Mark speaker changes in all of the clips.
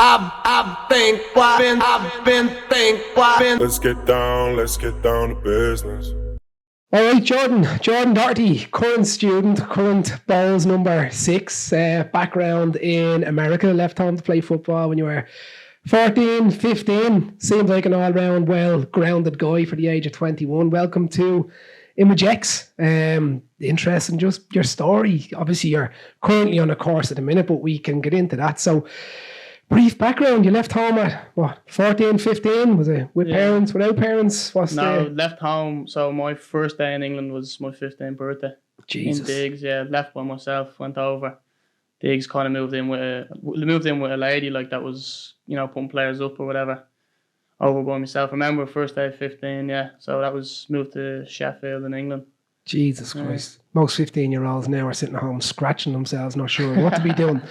Speaker 1: Let's get down to business.
Speaker 2: All right, Jordan Doherty, current student, current balls number 6, background in America, left home to play football when you were 14, 15. Seems like an all-round, well-grounded guy for the age of 21. Welcome to Image X. Interesting, just your story. Obviously, you're currently on a course at the minute, but we can get into that. So, brief background, you left home at, 14, 15? Was it with parents, without parents?
Speaker 3: Left home. So my first day in England was my 15th birthday.
Speaker 2: Jesus.
Speaker 3: In Diggs, left by myself, went over. Diggs kind of moved in with a lady like that was, putting players up or whatever. Over by myself. I remember first day 15, so that was moved to Sheffield in England.
Speaker 2: Jesus Christ. Most 15-year-olds now are sitting at home scratching themselves, not sure what to be doing.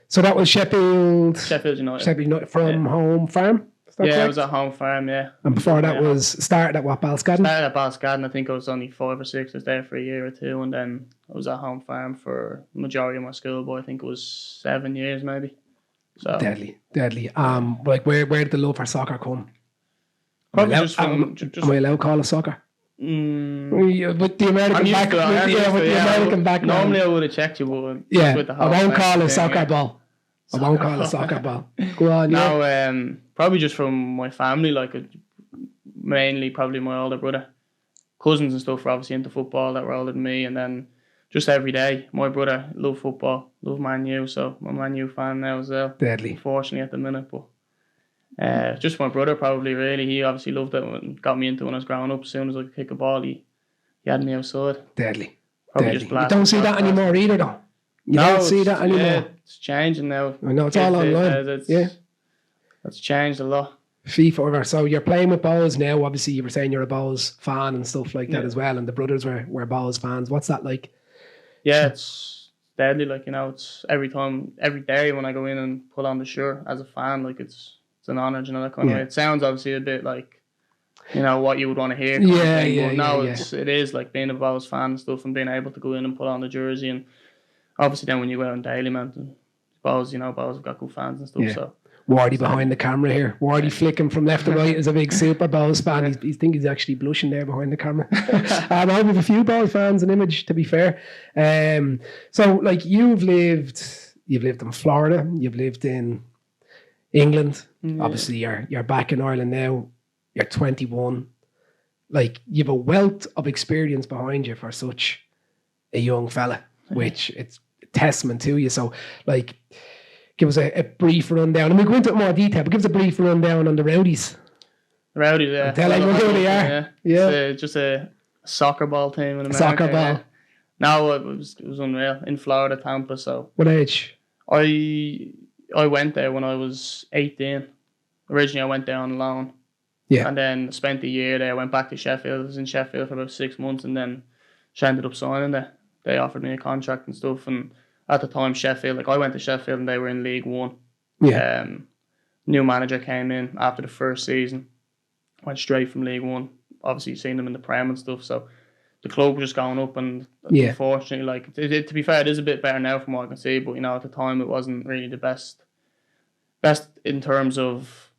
Speaker 2: So that was Sheffield United from Home Farm?
Speaker 3: Yeah, correct? It was at Home Farm, yeah.
Speaker 2: And before that was started at what, Balscadden?
Speaker 3: Started at Balscadden. I think I was only 5 or 6. I was there for a year or 2, and then I was at Home Farm for the majority of my school, but I think it was 7 years maybe. So
Speaker 2: Deadly. Where did the love for soccer come?
Speaker 3: Probably
Speaker 2: am I allowed to call it soccer? With the American background.
Speaker 3: Normally I would have checked you, but with the
Speaker 2: I won't call it soccer ball. I won't call it soccer ball. Go on.
Speaker 3: No, probably just from my family, mainly probably my older brother. Cousins and stuff were obviously into football that were older than me, and then just every day, my brother loved football, loved Man U, so I'm a Man U fan now as well.
Speaker 2: Deadly.
Speaker 3: Unfortunately at the minute, but just my brother probably really. He obviously loved it and got me into it when I was growing up. As soon as I could kick a ball, he had me outside.
Speaker 2: Deadly.
Speaker 3: Just
Speaker 2: you don't see that anymore either though. You don't see that anymore.
Speaker 3: Yeah, it's changing now.
Speaker 2: I know, it's all online.
Speaker 3: It's changed a lot.
Speaker 2: FIFA over. So you're playing with Bows now. Obviously you were saying you're a Bows fan and stuff like that as well, and the brothers were Bows fans. What's that like?
Speaker 3: Yeah, it's deadly. It's every day when I go in and put on the shirt as a fan, it's an honour, that kind of way. It sounds obviously a bit like, what you would want to hear. It is like being a Bows fan and stuff, and being able to go in and put on the jersey, and obviously then when you go out on daily, man, Bows have got good fans and stuff.
Speaker 2: Yeah.
Speaker 3: So
Speaker 2: Wardy behind the camera here. Wardy flicking from left to right is a big Super Bowls fan. He think he's actually blushing there behind the camera. I have a few Bowls fans in Image, to be fair. So you've lived in Florida, you've lived in England. Obviously you're back in Ireland now. You're 21. You've a wealth of experience behind you for such a young fella, which it's a testament to you. So give us a brief rundown. And we'll go into it in more detail, but give us a brief rundown on the Rowdies.
Speaker 3: The Rowdies, yeah.
Speaker 2: Tell everyone who they are. Yeah.
Speaker 3: It's just a soccer ball team in America.
Speaker 2: Soccer ball.
Speaker 3: Yeah. No, it was unreal. In Florida, Tampa, so.
Speaker 2: What age?
Speaker 3: I went there when I was 18. Originally, I went there on loan.
Speaker 2: Yeah.
Speaker 3: And then spent a year there. Went back to Sheffield. I was in Sheffield for about 6 months, and then she ended up signing there. They offered me a contract and stuff, and at the time, Sheffield, I went to Sheffield and they were in League One.
Speaker 2: Yeah.
Speaker 3: New manager came in after the first season, went straight from League One. Obviously, you've seen them in the Prem and stuff, so the club was just going up, and unfortunately, to be fair, it is a bit better now from what I can see, but at the time, it wasn't really the best in terms of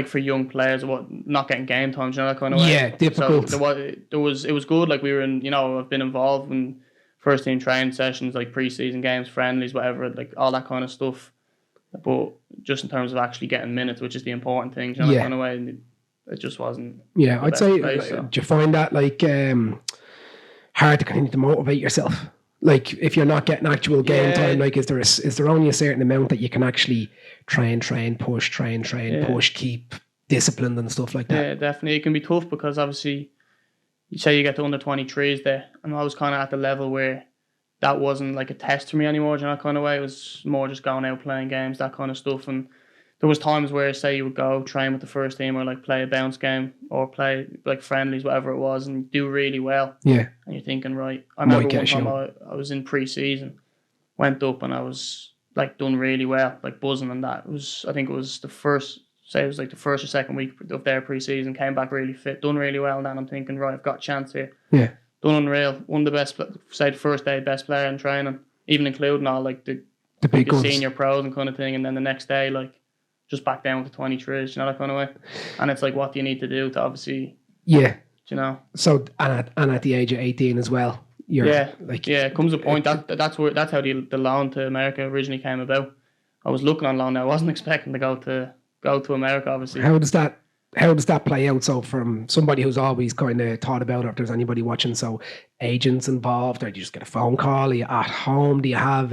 Speaker 3: for young players, not getting game times, that kind of way.
Speaker 2: Yeah, difficult.
Speaker 3: So it was good. We were in, I've been involved in first team training sessions, pre-season games, friendlies, whatever, all that kind of stuff. But just in terms of actually getting minutes, which is the important thing, that kind of way, it just wasn't. Yeah,
Speaker 2: I'd say, do you find that hard to continue to motivate yourself? If you're not getting actual game time, is there only a certain amount that you can actually train, push, push, keep disciplined and stuff like that?
Speaker 3: Yeah, definitely. It can be tough because obviously, you say you get to under 23s there, and I was kind of at the level where that wasn't a test for me anymore, that kind of way. It was more just going out playing games, that kind of stuff. And there was times where, say, you would go train with the first team or play a bounce game or play friendlies, whatever it was, and do really well.
Speaker 2: Yeah.
Speaker 3: And you're thinking, right, I remember one time I was in pre-season, went up and I was done really well, buzzing and that. I think it was the first or second week of their pre-season, came back really fit, done really well, and then I'm thinking, right, I've got a chance here.
Speaker 2: Yeah.
Speaker 3: Done unreal. One of the best, say the first day, best player in training, even including all the
Speaker 2: The big guns.
Speaker 3: senior pros and kind of thing, and then the next day, like, just back down to 23s, you know, that kind of way. And it's like, what do you need to do to obviously,
Speaker 2: Yeah.
Speaker 3: you know?
Speaker 2: So and at the age of 18 as well,
Speaker 3: it comes a point that's how the loan to America originally came about. I was looking on loan now. I wasn't expecting to go to America, obviously.
Speaker 2: How does that play out? So from somebody who's always kind of thought about it, if there's anybody watching, so agents involved, or do you just get a phone call? Are you at home? Do you have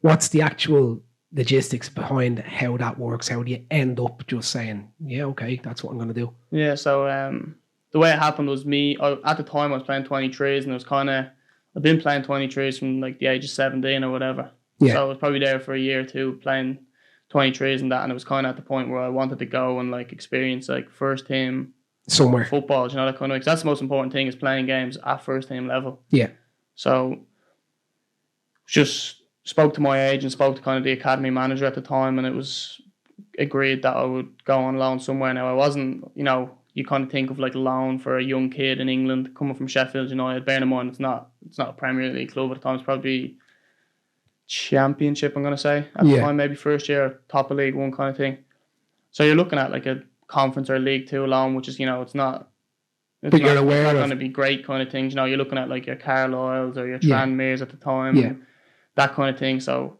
Speaker 2: what's the actual logistics behind how that works? How do you end up just saying, yeah, okay, that's what I'm going to do?
Speaker 3: Yeah, so the way it happened was at the time I was playing 23s, and it was kind of, I've been playing 23s from like the age of 17 or whatever.
Speaker 2: Yeah.
Speaker 3: So I was probably there for a year or two playing 23s and that, and it was kind of at the point where I wanted to go and like experience like first team
Speaker 2: somewhere
Speaker 3: football, you know, that kind of, because that's the most important thing, is playing games at first team level.
Speaker 2: Yeah.
Speaker 3: So just spoke to my agent, spoke to kind of the academy manager at the time, and it was agreed that I would go on loan somewhere. Now I wasn't, you know, you kind of think of like loan for a young kid in England coming from Sheffield United. Bearing in mind it's not a Premier League club at the time. It's probably Championship, I'm going to say, at the time, maybe first year, top of League One kind of thing. So you're looking at like a conference or League Two loan, which is, you know, it's not going to be great kind of things. You know, you're looking at like your Carlisles or your Tranmeres at the time, and that kind of thing. So.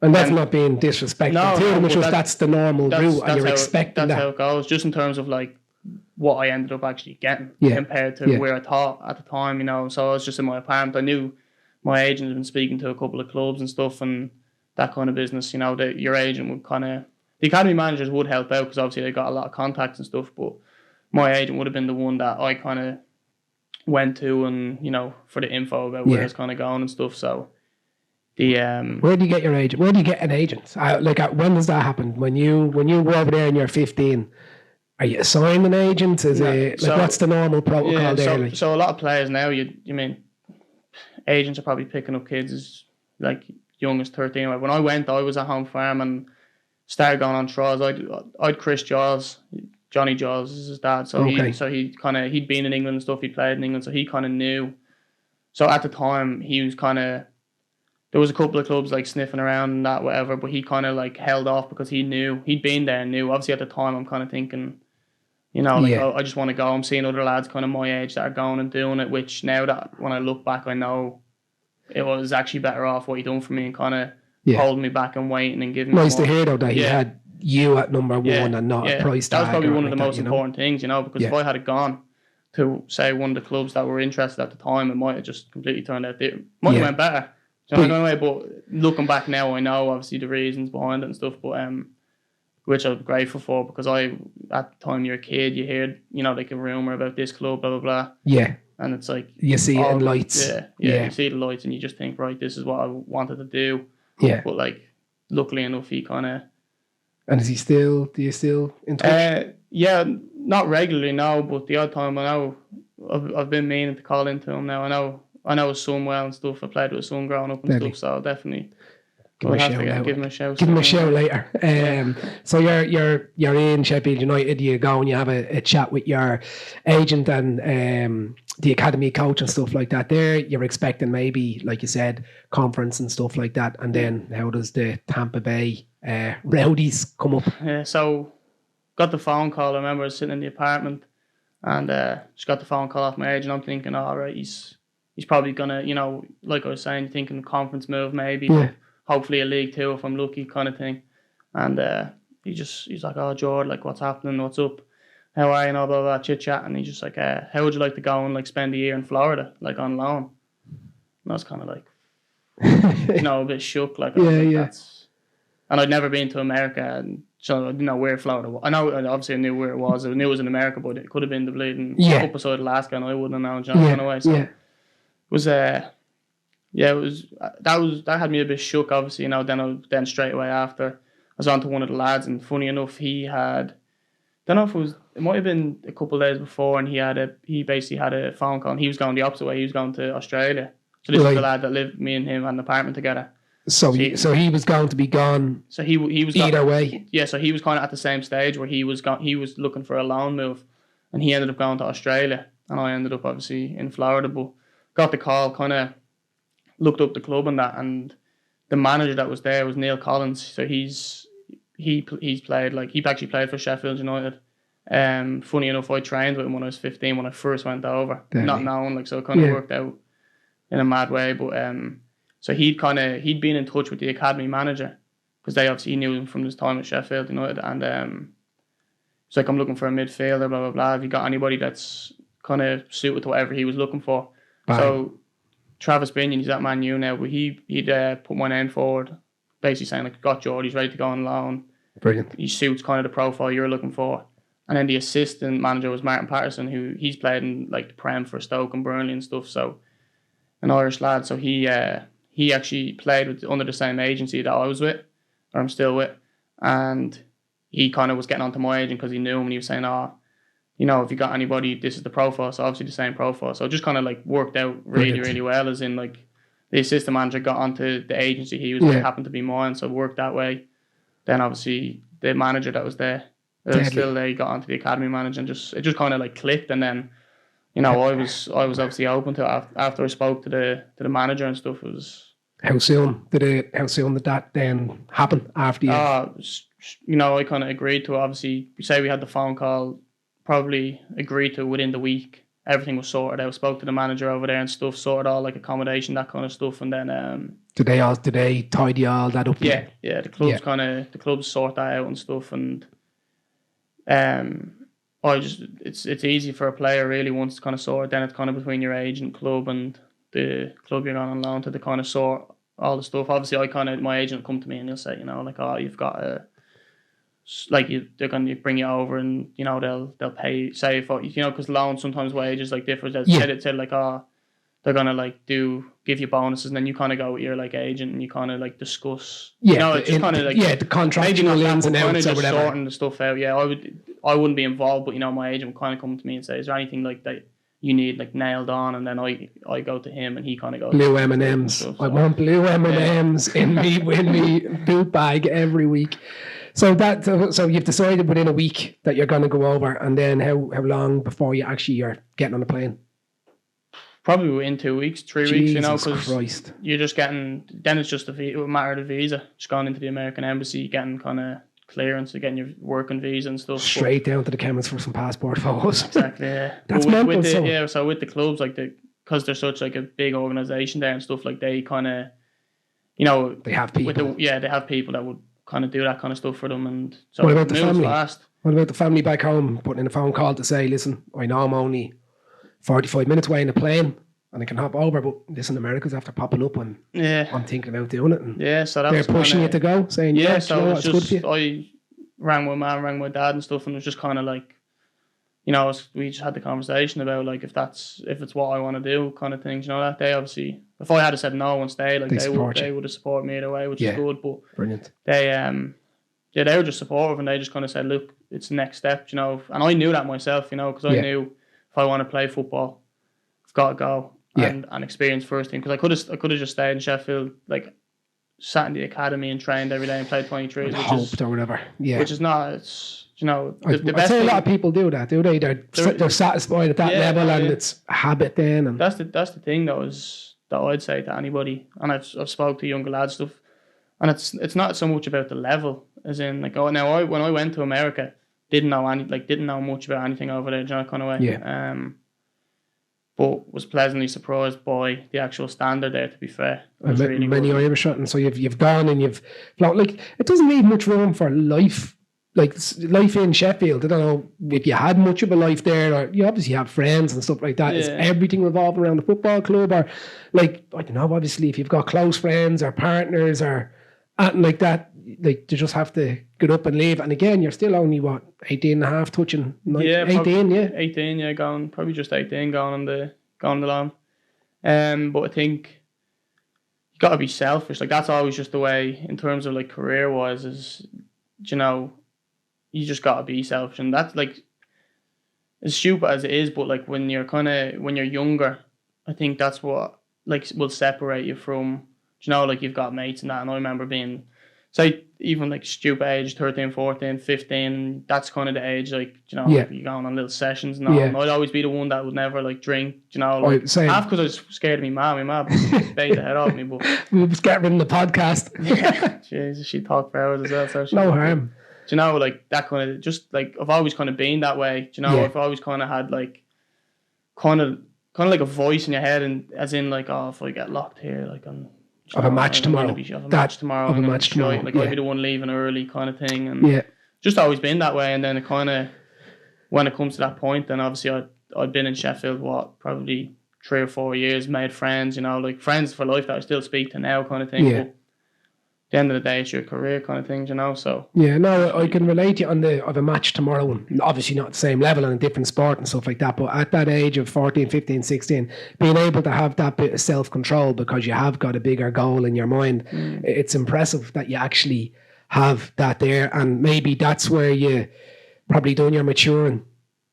Speaker 2: And that's not being disrespectful to them, it's just that's the normal route, and you're expecting that.
Speaker 3: That's how it goes, just in terms of like what I ended up actually getting compared to where I thought at the time, you know. So I was just in my apartment. I knew my agent had been speaking to a couple of clubs and stuff and that kind of business, you know, that your agent would kind of, the academy managers would help out because obviously they got a lot of contacts and stuff, but my agent would have been the one that I kind of went to and, you know, for the info about where it's kind of going and stuff. So
Speaker 2: where do you get your agent? Where do you get an agent? When does that happen? When you go over there and you're 15, are you assigned an agent? What's the normal protocol there?
Speaker 3: So a lot of players now, you mean agents are probably picking up kids as like young as 13. When I went, I was at home farm and started going on trials. I'd Chris Giles, Johnny Giles is his dad. So he'd been in England and stuff. He played in England, so he kind of knew. So at the time, he was kind of. There was a couple of clubs like sniffing around and that, whatever, but he kind of like held off because he knew he'd been there and knew. Obviously, at the time, I'm kind of thinking, you know, like I just want to go. I'm seeing other lads kind of my age that are going and doing it. Which now that when I look back, I know it was actually better off what he done for me and kind of holding me back and waiting and giving me.
Speaker 2: Nice to hear though that he had you at number one and not a price tag.
Speaker 3: That was probably one of the most important things, you know, because if I had gone to say one of the clubs that were interested at the time, it might have just completely turned out different. Might have went better. But looking back now, I know obviously the reasons behind it and stuff, but which I'm grateful for, because at the time you're a kid, you hear, you know, like a rumour about this club, blah, blah, blah.
Speaker 2: Yeah.
Speaker 3: And it's like...
Speaker 2: You see it in lights.
Speaker 3: Yeah, you see the lights and you just think, right, this is what I wanted to do.
Speaker 2: Yeah.
Speaker 3: But like, luckily enough, he kind of...
Speaker 2: And do you still in touch?
Speaker 3: Yeah, not regularly, no, but the odd time I know, I've been meaning to call into him now. I know his son well and stuff. I played with his son growing up and stuff, so I'll definitely give him a shout.
Speaker 2: Give him a shout later. So you're in Sheffield United. You go and you have a chat with your agent and the academy coach and stuff like that. There, you're expecting maybe, like you said, conference and stuff like that. And then how does the Tampa Bay Rowdies come up?
Speaker 3: Yeah, so got the phone call. I remember I was sitting in the apartment and just got the phone call off my agent. I'm thinking, all right, he's probably gonna, you know, like I was saying, thinking conference move maybe. Yeah. Hopefully a League Two if I'm lucky, kind of thing. And he's like, oh, Jordan, like, what's happening? What's up? How are you? And all blah, blah, chit chat. And he's just like, how would you like to go and like spend a year in Florida, like on loan? And I was kind of like, you know, a bit shook. Like, that's... And I'd never been to America, and so I didn't know where Florida was. I know, obviously, I knew where it was. I knew it was in America, but it could have been the bleeding upper side of Alaska, and I wouldn't have known. You know, in a way. So it was it was that had me a bit shook. Obviously, you know. Then straight away after, I was on to one of the lads, and funny enough, he had. Don't know if it might have been a couple of days before, and he basically had a phone call, and he was going the opposite way. He was going to Australia. So this is the lad that lived, me and him had an apartment together.
Speaker 2: So he was going to be gone.
Speaker 3: So he was
Speaker 2: either way.
Speaker 3: Yeah, so he was kind of at the same stage where he was looking for a loan move, and he ended up going to Australia, and I ended up obviously in Florida. But got the call, kind of looked up the club and that, and the manager that was there was Neil Collins. So he's played he actually played for Sheffield United. Funny enough, I trained with him when I was 15 when I first went over, not knowing so it kind of worked out in a mad way. But so he'd been in touch with the academy manager because they obviously knew him from his time at Sheffield United, and it's like, I'm looking for a midfielder, blah blah blah. Have you got anybody that's kind of suited to whatever he was looking for? Bye. So Travis Binion, he's at Man U now, but he'd put my name forward, basically saying got Geordie, he's ready to go on loan.
Speaker 2: Brilliant.
Speaker 3: He suits kind of the profile you're looking for. And then the assistant manager was Martin Patterson, who he's played in the Prem for Stoke and Burnley and stuff. So an Irish lad. So he actually played under the same agency that I was with, or I'm still with, and he kind of was getting onto my agent because he knew him, and he was saying, if you got anybody, this is the profile. So obviously the same profile. So it just kind of worked out really, really well. As in the assistant manager got onto the agency he was with, happened to be mine, so it worked that way. Then obviously the manager that was there. Still they got onto the academy manager, and it just kind of clicked. And then I was obviously open to it after I spoke to the manager and stuff. It was
Speaker 2: how soon did that then happen after you?
Speaker 3: I kind of agreed to it. Obviously, say we had the phone call, probably agreed to it within the week. Everything was sorted out. Spoke to the manager over there and stuff, sorted all accommodation, that kind of stuff, and then
Speaker 2: did they tidy all that up?
Speaker 3: Yeah. The clubs clubs sort that out and stuff, and it's easy for a player really once to kind of sort. Then it's kind of between your agent, club, and the club you're on loan to kind of sort all the stuff. Obviously, my agent will come to me and he'll say, you've got they're going to bring you over, and they'll pay, say, for because loans sometimes wages differ. They said they're gonna give you bonuses, and then you kind of go with your agent and you kind of discuss. It's just kind of
Speaker 2: the contractual ins and outs or whatever.
Speaker 3: Sorting the stuff out. Yeah, I wouldn't be involved, but my agent would kind of come to me and say, "Is there anything that you need nailed on?" And then I go to him, and he kind of goes,
Speaker 2: "Blue M&Ms. I want blue M&Ms in me boot bag every week." So you've decided within a week that you're going to go over, and then how long before you're getting on the plane?
Speaker 3: Probably within 2 weeks, 3 weeks,
Speaker 2: because
Speaker 3: you're just getting. Then it's just a matter of the visa. Just going into the American embassy, getting kind of clearance, getting your working visa and stuff.
Speaker 2: Straight down to the chemist for some passport photos.
Speaker 3: Exactly. Yeah.
Speaker 2: That's mental.
Speaker 3: So with the clubs, because they're such a big organisation there and stuff, they kind of,
Speaker 2: they have people.
Speaker 3: They have people that would kind of do that kind of stuff for them. And so
Speaker 2: what about the family?
Speaker 3: Fast.
Speaker 2: What about the family back home putting in a phone call to say, listen, I know I'm only 45 minutes away in a plane and I can hop over, but listen, America's after popping up and I'm thinking about doing it. And
Speaker 3: so that
Speaker 2: they're pushing you to go, saying,
Speaker 3: so it's good for you. I rang my mum, rang my dad and stuff, and it was just kind of we just had the conversation about if it's what I want to do kind of things, that they obviously, if I had said no and stay, they would have supported me either way, which is good. But
Speaker 2: brilliant.
Speaker 3: They were just supportive, and they just kind of said, look, it's the next step, and I knew that myself, because I knew if I want to play football, I've got to go and experience first team, because I could have just stayed in Sheffield, sat in the academy and trained every day and played 23s,
Speaker 2: or whatever. Yeah,
Speaker 3: which is not. It's
Speaker 2: the best. A lot of people do that, do they? They're satisfied at that level, and it's a habit then. And
Speaker 3: that's the thing that I'd say to anybody, and I've spoke to younger lads stuff, and it's not so much about the level, as in when I went to America, didn't know much about anything over there, kind of way.
Speaker 2: Yeah.
Speaker 3: But was pleasantly surprised by the actual standard there, to be fair.
Speaker 2: Many Irish shot, and so you've gone and you've it doesn't leave much room for life. Life in Sheffield, I don't know if you had much of a life there, or you obviously have friends and stuff like that. Is everything revolving around the football club, or I don't know, obviously if you've got close friends or partners or anything like that, you just have to get up and leave. And again, you're still only 18 and a half touching
Speaker 3: 18 going probably just 18 going on the loan. But I think you got to be selfish. That's always just the way in terms of career wise, is you just got to be selfish, and that's as stupid as it is, but when you're younger, I think that's what will separate you from you've got mates and that. And I remember being say even like stupid age, 13, 14, 15, that's kind of the age, like, you know, like you're going on little sessions and all. And I'd always be the one that would never like drink, you know, like half because I was scared of me mom. My mom bait the head off me, but
Speaker 2: we'll just get rid of the podcast.
Speaker 3: Yeah, Jesus, she talked for hours as well. So
Speaker 2: no harm.
Speaker 3: Do you know, like that kind of just like I've always kind of been that way. Do you know, I've always kind of had like kind of like a voice in your head, and as in like, oh, if I get locked here, like I'm.
Speaker 2: Of a match tomorrow.
Speaker 3: Like I'd be the one leaving early kind of thing. And just always been that way. And then it kind of, when it comes to that point, then obviously I'd been in Sheffield, probably 3 or 4 years, made friends, you know, like friends for life that I still speak to now kind of thing.
Speaker 2: Yeah.
Speaker 3: But at the end of the day, it's your career kind of thing, you know, so.
Speaker 2: Yeah, no, I can relate to you on of a match tomorrow, and obviously not the same level and a different sport and stuff like that, but at that age of 14, 15, 16, being able to have that bit of self-control because you have got a bigger goal in your mind, it's impressive that you actually have that there, and maybe that's where you probably done your maturing.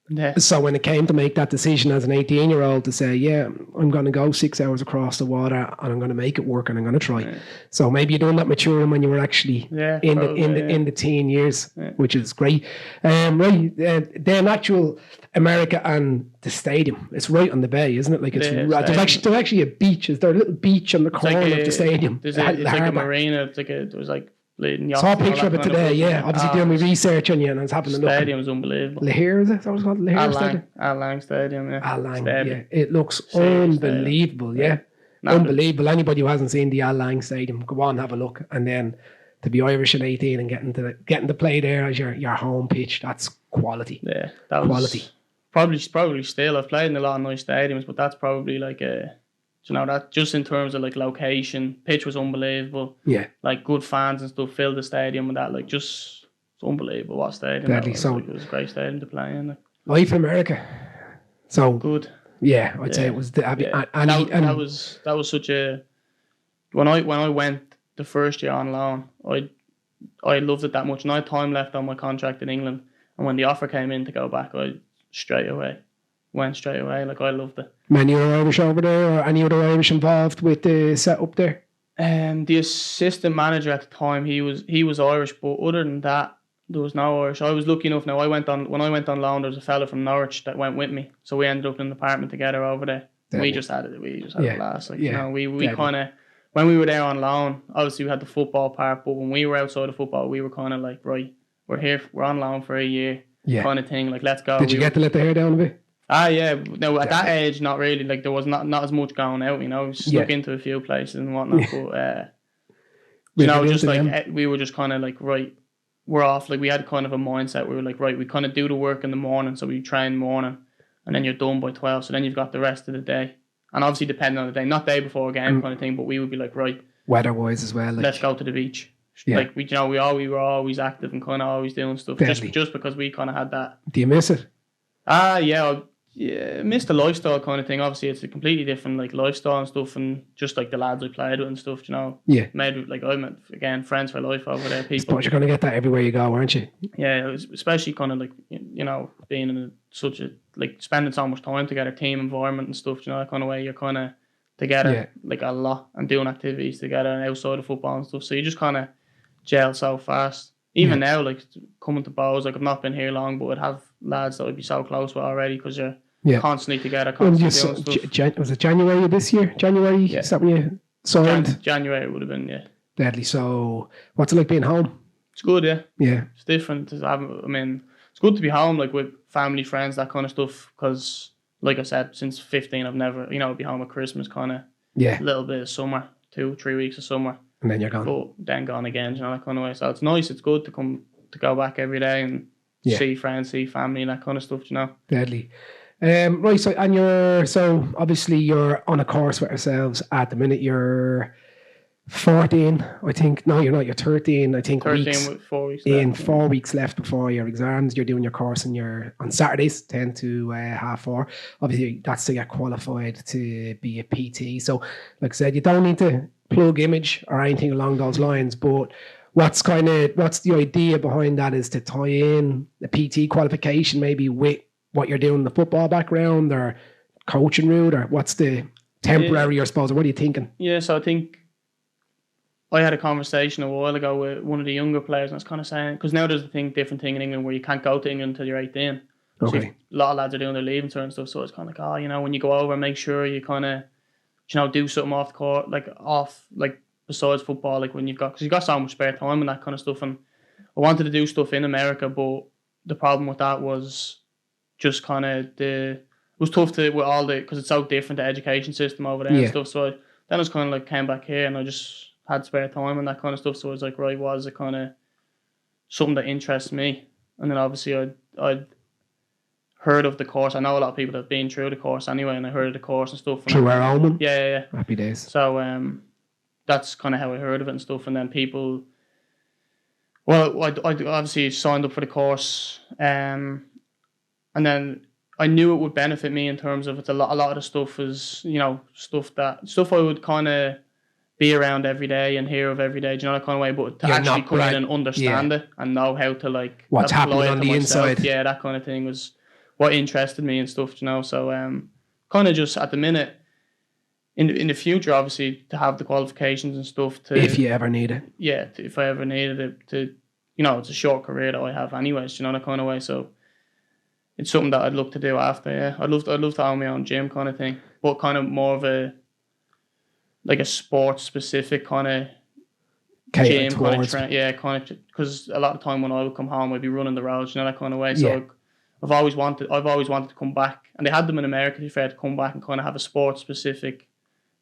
Speaker 2: Yeah. So when it came to make that decision as an 18-year-old to say, yeah, I'm going to go 6 hours across the water and I'm going to make it work and I'm going to try. Yeah. So maybe you done that maturing when you were actually in the teen years, which is great. Then actual America and the stadium, it's right on the bay, isn't it? Like it's there's actually a beach. Is there a little beach on the corner of the stadium?
Speaker 3: It's like a marina. It was like.
Speaker 2: Saw a picture of it today, obviously doing my research on you, and I was having a look.
Speaker 3: Stadium is unbelievable.
Speaker 2: Lahir, is it? Is that what it's called? Lahir Stadium?
Speaker 3: Al Lang Stadium, yeah.
Speaker 2: Al Lang, yeah. It looks unbelievable, unbelievable. Anybody who hasn't seen the Al Lang Stadium, go on, have a look. And then to be Irish at 18 and getting to play there as your home pitch, that's quality.
Speaker 3: Yeah, that was quality. Probably still. I've played in a lot of nice stadiums, but that's probably like a... You know, that just in terms of like location, pitch was unbelievable. Yeah. Like good fans and stuff filled the stadium and that, like just it's unbelievable what stadium.
Speaker 2: Deadly. So
Speaker 3: it was a great stadium to play in. Like.
Speaker 2: Life in America. So
Speaker 3: good.
Speaker 2: Yeah, I'd say it was
Speaker 3: that was such a when I went the first year on loan, I loved it that much, and I had time left on my contract in England, and when the offer came in to go back, I went straight away. Like I loved it.
Speaker 2: Many other Irish over there, or any other Irish involved with the setup there?
Speaker 3: The assistant manager at the time, he was Irish, but other than that, there was no Irish. I was lucky enough. Now when I went on loan, there was a fella from Norwich that went with me, so we ended up in an apartment together over there. We just had a blast. Like you know, we kind of when we were there on loan, obviously we had the football part, but when we were outside of football, we were kind of like, right, we're on loan for a year, kind of thing. Like let's go.
Speaker 2: Did you get to let the hair down a bit?
Speaker 3: Yeah. No, at that age, not really. Like there was not as much going out. You know, stuck into a few places and whatnot. But you know, just like we were just kind of like, right, we're off. Like we had kind of a mindset. We were like, right, we kind of do the work in the morning, so we train morning, and then you're done by 12. So then you've got the rest of the day, and obviously depending on the day, not day before a game kind of thing. But we would be like, right,
Speaker 2: weather-wise as well. Like,
Speaker 3: let's go to the beach. Yeah. Like we were always active and kind of always doing stuff. Just because we kind of had that.
Speaker 2: Do you miss it?
Speaker 3: Yeah, missed the lifestyle kind of thing. Obviously, it's a completely different like lifestyle and stuff, and just like the lads I played with and stuff. You know, made like I met again friends for life over there. People. I suppose
Speaker 2: you're gonna get that everywhere you go, aren't you?
Speaker 3: Yeah, especially kind of like you know being in such a like spending so much time together, team environment and stuff. You know, that kind of way you're kind of together like a lot and doing activities together and outside of football and stuff. So you just kind of gel so fast. Even now, like coming to Bows, like I've not been here long, but I'd have lads that I'd be so close with already because you're constantly together, constantly doing stuff.
Speaker 2: Was it January of this year? January? Is that when you signed?
Speaker 3: January would have been,
Speaker 2: Deadly. So, what's it like being home?
Speaker 3: It's good, yeah.
Speaker 2: Yeah.
Speaker 3: It's different. I mean, it's good to be home, like with family, friends, that kind of stuff. Because, like I said, since 15, I've never, be home at Christmas, kind of. Yeah. A little bit of summer, 2-3 weeks of summer.
Speaker 2: And then you're gone.
Speaker 3: But then gone again, that kind of way. So it's nice. It's good to go back every day and see friends, see family, and that kind of stuff.
Speaker 2: Deadly. Right. So obviously you're on a course with ourselves at the minute. You're 14, I think. No, you're not. You're 13. I think
Speaker 3: 13
Speaker 2: weeks.
Speaker 3: With 4 weeks.
Speaker 2: In 4 weeks left before your exams. You're doing your course and you're on Saturdays, 10 to 4:30. Obviously, that's to get qualified to be a PT. So, like I said, you don't need to plug image or anything along those lines, but what's the idea behind that is to tie in the PT qualification maybe with what you're doing in the football background or coaching route, or what's the temporary, I suppose, or what are you thinking?
Speaker 3: Yeah, so I think I had a conversation a while ago with one of the younger players, and I was kind of saying, because now there's a different thing in England where you can't go to England until you're 18.
Speaker 2: Okay.
Speaker 3: So a lot of lads are doing their leaving tour and stuff. So it's kind of like, when you go over, make sure you kind of, do something off the court, like besides football, like because you've got so much spare time and that kind of stuff. And I wanted to do stuff in America, but the problem with that was just kind of it was tough because it's so different, the education system over there and stuff. So then I was kind of like came back here and I just had spare time and that kind of stuff. So I was like, right, was it kind of something that interests me? And then obviously I'd heard of the course. I know a lot of people that have been through the course anyway, and I heard of the course and stuff.
Speaker 2: Through our own?
Speaker 3: Yeah.
Speaker 2: Happy days.
Speaker 3: So that's kind of how I heard of it and stuff. And then people, well, I obviously signed up for the course, and then I knew it would benefit me in terms of a lot of the stuff is, stuff I would kind of be around every day and hear of every day, that kind of way, but to actually come in and understand it and know how to
Speaker 2: what's happening on the inside.
Speaker 3: Yeah, that kind of thing was what interested me and stuff, So kind of just at the minute, in the future, obviously, to have the qualifications and stuff to...
Speaker 2: If you ever need it.
Speaker 3: Yeah, if I ever needed it to, it's a short career that I have anyways, that kind of way. So it's something that I'd look to do after, yeah. I'd love to own my own gym kind of thing, but kind of more of a sports-specific kind of gym kind of train. Yeah, kind of, because a lot of time when I would come home, I'd be running the roads, that kind of way. So I've always wanted to come back, and they had them in America, to be fair, to come back and kind of have a sports-specific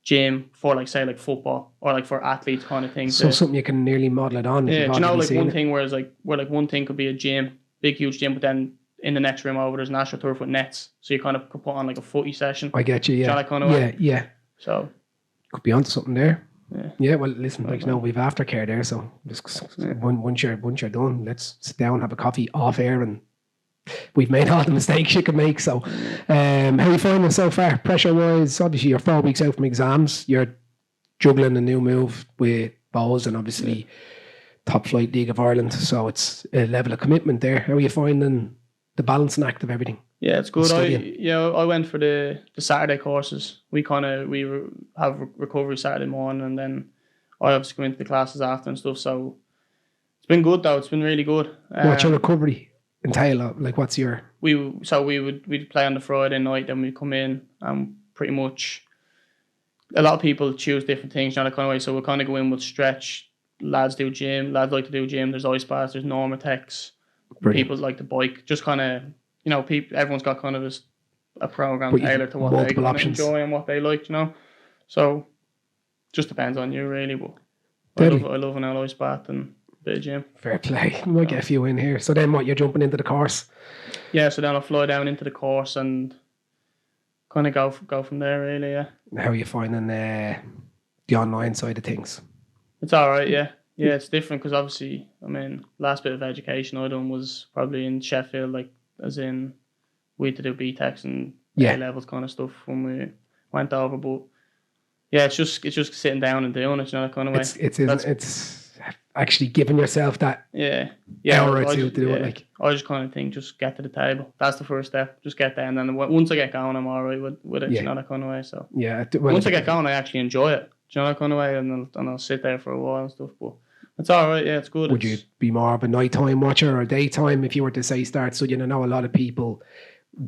Speaker 3: gym for say football or for athletes kind of thing.
Speaker 2: So something you can nearly model it on.
Speaker 3: Yeah, one thing where one thing could be a gym, big huge gym, but then in the next room over there's an AstroTurf with nets, so you kind of could put on a footy session.
Speaker 2: I get you. Yeah,
Speaker 3: that kind of way.
Speaker 2: Yeah.
Speaker 3: So
Speaker 2: could be onto something there.
Speaker 3: Yeah.
Speaker 2: Well, listen, we've aftercare there, so just once you're done, let's sit down, have a coffee off air, and we've made all the mistakes you can make. So, how are you finding it so far, pressure wise? Obviously, you're 4 weeks out from exams. You're juggling a new move with Bows and obviously top flight League of Ireland. So it's a level of commitment there. How are you finding the balancing act of everything?
Speaker 3: Yeah, it's good. I went for the Saturday courses. We have recovery Saturday morning, and then I obviously go into the classes after and stuff. So it's been good though. It's been really good.
Speaker 2: What's your recovery entail? What's your?
Speaker 3: We'd play on the Friday night, then we come in and pretty much a lot of people choose different things, that kind of way. So we'll kind of go in with stretch. Lads do gym. Lads like to do gym. There's ice baths. There's Normatex. People like to bike. Just kind of, everyone's got kind of a program tailored to what they enjoy and what they like, So just depends on you really. But I love an ice bath and a bit of gym.
Speaker 2: Fair play. We might get a few in here. So then you're jumping into the course?
Speaker 3: Yeah, so then I'll fly down into the course and kind of go from there really, yeah.
Speaker 2: How are you finding the online side of things?
Speaker 3: It's all right, yeah. Yeah, it's different because obviously, last bit of education I done was probably in Sheffield, as in we had to do BTECs and A levels kind of stuff when we went over. But yeah, it's just sitting down and doing it, that kind of way.
Speaker 2: It's actually giving yourself that hour or two to do it.
Speaker 3: I just kind of think, just get to the table. That's the first step. Just get there, and then once I get going, I'm all right with it. That kind of way. So once I get going, I actually enjoy it. That kind of way, and I'll sit there for a while and stuff. But it's all right. Yeah, it's good.
Speaker 2: Would you be more of a nighttime watcher or daytime if you were to say start studying? I know a lot of people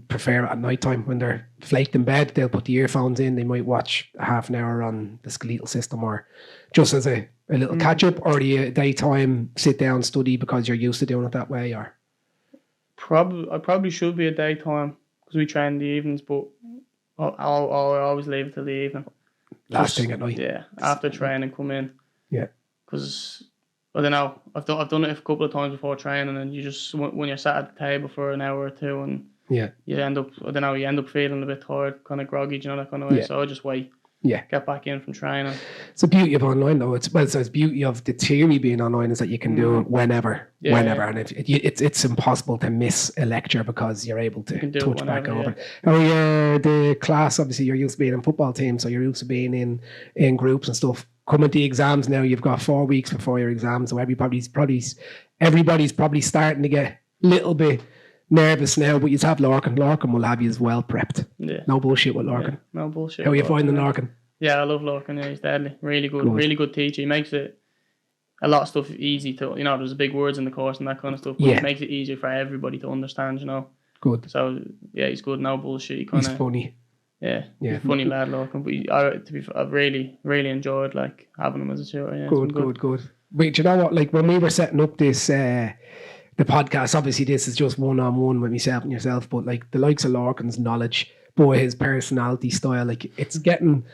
Speaker 2: prefer it at nighttime when they're flaked in bed. They'll put the earphones in. They might watch a half an hour on the skeletal system, or just as a little catch up. Or do you daytime sit down study because you're used to doing it that way? Or
Speaker 3: I probably should be a daytime because we train in the evenings, but I'll always leave it till the evening.
Speaker 2: Last thing at night.
Speaker 3: Yeah, after training, come in.
Speaker 2: Yeah.
Speaker 3: Because I don't know, I've done it a couple of times before training, and you just when you're sat at the table for an hour or two, and you end up feeling a bit tired, kind of groggy, that kind of way. So I just wait.
Speaker 2: Yeah.
Speaker 3: Get back in from training.
Speaker 2: It's the beauty of online though. It's the beauty of the theory being online is that you can do it whenever. And it's impossible to miss a lecture because you're able to touch back over. You're the class, obviously you're used to being in football team, so you're used to being in groups and stuff. Coming to exams now, you've got 4 weeks before your exam, so everybody's probably starting to get a little bit nervous now, but you have Larkin. Larkin will have you as well prepped.
Speaker 3: Yeah.
Speaker 2: No bullshit with Larkin.
Speaker 3: No bullshit.
Speaker 2: How are you finding Larkin?
Speaker 3: Yeah, I love Larkin. Yeah, he's deadly. Really good. Really good teacher. He makes it a lot of stuff easy to, there's big words in the course and that kind of stuff, but it makes it easier for everybody to understand,
Speaker 2: Good.
Speaker 3: So, yeah, he's good, no bullshit.
Speaker 2: He's funny.
Speaker 3: Yeah, he's a funny lad, looking. But I've really, really enjoyed, like, having him as a tutor. Yeah,
Speaker 2: good. But you know what, like, when we were setting up this, the podcast, obviously this is just one-on-one with myself and yourself, but, like, the likes of Larkin's knowledge, boy, his personality style, like, it's getting...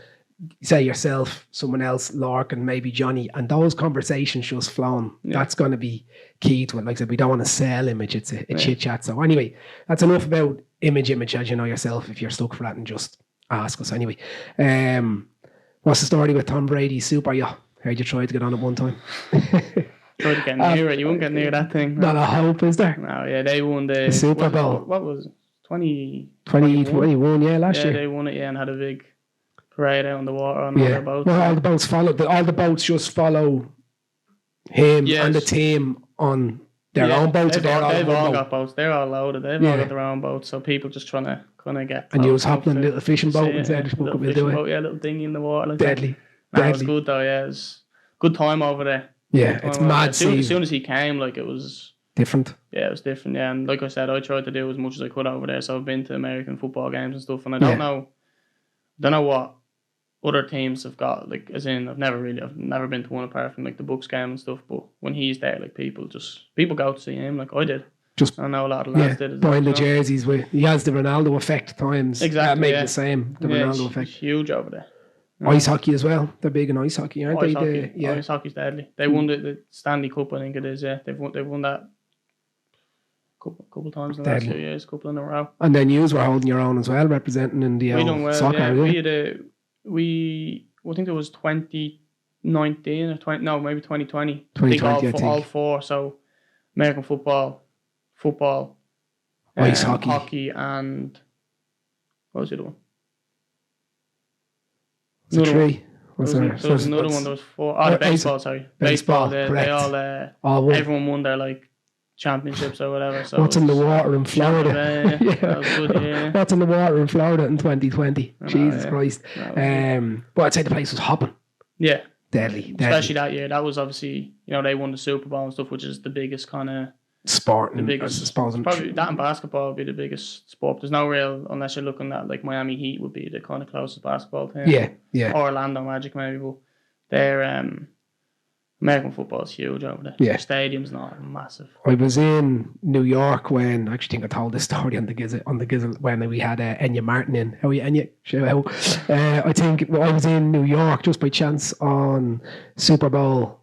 Speaker 2: say yourself, someone else, Larkin, maybe Johnny, and those conversations just flowing. That's going to be key to it. Like I said, we don't want to sell image, it's a chit chat. So anyway, that's enough about image as you know yourself. If you're stuck for that, and just ask us anyway. What's the story with Tom Brady's super yacht? Heard you tried to get on it one time.
Speaker 3: Tried to get near it. You won't get near that thing.
Speaker 2: Not a hope, is there?
Speaker 3: No, yeah, they won the
Speaker 2: Super Bowl.
Speaker 3: What was it?
Speaker 2: 2021, yeah, last year.
Speaker 3: Yeah, they won it, and had a big parade out on the water on all their boats.
Speaker 2: Well, all the boats follow. All the boats just follow him and the team on their own boats.
Speaker 3: They've all got boats. They're all loaded. They've all got their own boats. So people just trying to kind of get.
Speaker 2: And you was hopping a little fishing boat and said,
Speaker 3: "We'll do it." Yeah, little dinghy in the water. Like
Speaker 2: Deadly.
Speaker 3: It was good though. Yeah, it was good time over there.
Speaker 2: Yeah, it's mad.
Speaker 3: As soon as he came, like, it was
Speaker 2: different.
Speaker 3: Yeah, it was different. Yeah, and like I said, I tried to do as much as I could over there. So I've been to American football games and stuff, and I don't know what other teams have got, like, as in I've never been to one apart from, like, the Bucks game and stuff, but when he's there, like, people go to see him, like I did. I know a lot of lads did as well.
Speaker 2: Buying the jerseys he has the Ronaldo effect at times.
Speaker 3: Exactly.
Speaker 2: Maybe the same. The Ronaldo effect.
Speaker 3: Huge over there.
Speaker 2: Ice hockey as well. They're big in ice hockey, aren't they?
Speaker 3: Ice hockey's deadly. They won the Stanley Cup, I think it is, yeah. They've won that couple times in the last 2 years, couple in a row. And then you were holding your own as well, representing in the soccer. Yeah. I think it was 2019 or maybe 2020.
Speaker 2: 2020, I think.
Speaker 3: All four. So American football,
Speaker 2: ice
Speaker 3: hockey, and what was the other one?
Speaker 2: Three.
Speaker 3: There was another one. There was four. Oh, the baseball. Sorry, baseball. They all everyone won their, like, championships or whatever. So
Speaker 2: what's in the water in Florida?
Speaker 3: That was good, yeah.
Speaker 2: What's in the water in Florida in 2020? Jesus Christ. But I'd say the place was hopping.
Speaker 3: Yeah.
Speaker 2: Deadly.
Speaker 3: Especially that year. That was obviously, they won the Super Bowl and stuff, which is the biggest kind of
Speaker 2: sport.
Speaker 3: The biggest,
Speaker 2: I suppose.
Speaker 3: Probably that and basketball would be the biggest sport. There's no real, unless you're looking at, like, Miami Heat would be the kind of closest basketball team.
Speaker 2: Yeah.
Speaker 3: Or Orlando Magic maybe, but they're American football is huge over there.
Speaker 2: Yeah.
Speaker 3: The stadium's not massive.
Speaker 2: I was in New York when, I actually think I told this story on the Gizzle when we had Enya Martin in. How are you, Enya? Shout out. I think I was in New York just by chance on Super Bowl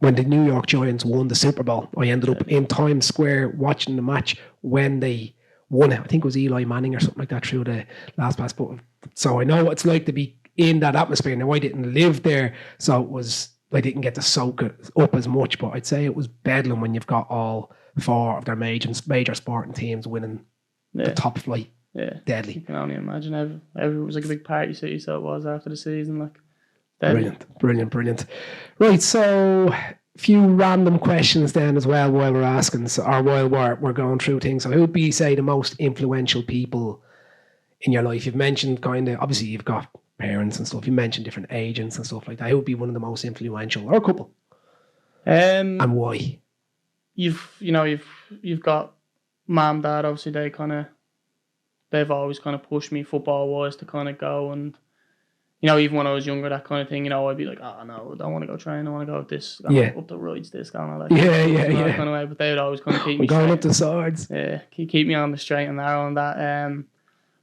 Speaker 2: when the New York Giants won the Super Bowl. I ended up in Times Square watching the match when they won it. I think it was Eli Manning or something like that through the last pass. So I know what it's like to be in that atmosphere. Now, I didn't live there, so I didn't get to soak it up as much, but I'd say it was bedlam when you've got all four of their major sporting teams winning the top flight.
Speaker 3: Yeah.
Speaker 2: Deadly.
Speaker 3: You can only imagine. It was like a big party city, so it was after the season. Like, deadly.
Speaker 2: Brilliant. Right, so a few random questions then as well while we're asking, or while we're going through things. So who would be, say, the most influential people in your life? You've mentioned obviously you've got parents and stuff. You mentioned different agents and stuff like that. Who would be one of the most influential, or a couple? And why?
Speaker 3: You've got mom, dad. Obviously, they've always kind of pushed me football wise to kind of go, and even when I was younger, that kind of thing. I'd be like, oh no, I don't want to go train. I want to go up this, up the roads, this going like
Speaker 2: yeah.
Speaker 3: Kind of way. But they would always kind of keep me
Speaker 2: going
Speaker 3: straight.
Speaker 2: Up the sides.
Speaker 3: Yeah, keep me on the straight and narrow on that.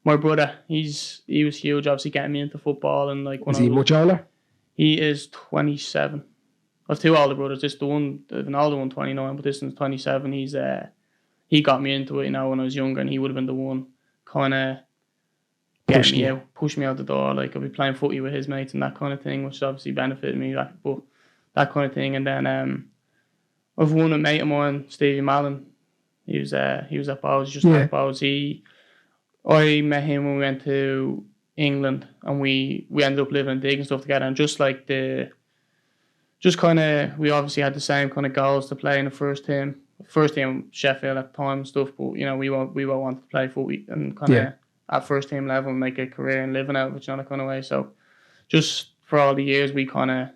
Speaker 3: My brother, he was huge, obviously getting me into football, and like when
Speaker 2: is he much older?
Speaker 3: He is 27. I have two older brothers. An older one, 29, but this one's 27. He got me into it, when I was younger, and he would have been the one kind of push me out the door. Like, I'd be playing footy with his mates and that kind of thing, which obviously benefited me. But that kind of thing, and then I've won a mate of mine, Stevie Mallon. He was at Bowes, just at Bowes. I met him when we went to England, and we ended up living in Dig and stuff together, and we obviously had the same kind of goals to play in the first team Sheffield at the time and stuff, but we all wanted to play footy and kind of at first team level and make a career and living out of it, that kind of way. So just for all the years we kind of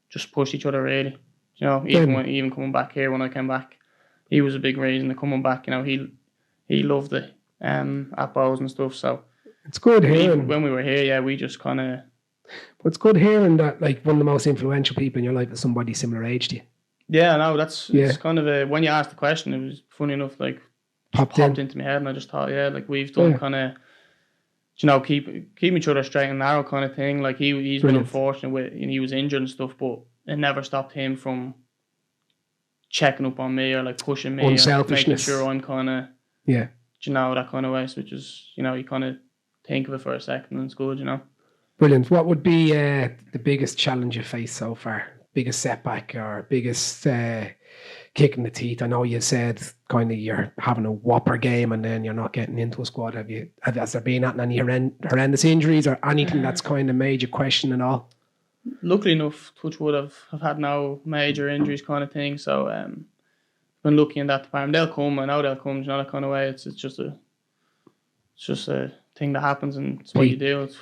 Speaker 3: just pushed each other really. You know, even coming back here when I came back, he was a big reason to coming back. You know, he loved it at Bows and stuff. So
Speaker 2: it's good hearing.
Speaker 3: When we were here, yeah, we just kind of.
Speaker 2: But it's good hearing that like one of the most influential people in your life is somebody similar age to you.
Speaker 3: Yeah, no, it's kind of when you asked the question, it was funny enough, like popped into my head, and I just thought, yeah, like we've done kind of, you know, keep each other straight and narrow kind of thing. Like he's been unfortunate with, and he was injured and stuff, but it never stopped him from checking up on me or like pushing me, or making sure I'm kind of, you know, that kind of way. So which is, you know, you kind of think of it for a second, and it's good, you know.
Speaker 2: Brilliant. What would be the biggest challenge you faced so far? Biggest setback or biggest kick in the teeth? I know you said kind of you're having a whopper game and then you're not getting into a squad. Has there been any horrendous injuries or anything that's kind of made you question and all?
Speaker 3: Luckily enough, touch wood, I've had no major injuries kind of thing. So been lucky in that department. They'll come. I know they'll come. You know, that kind of way. It's just a thing that happens, and it's what you do. It's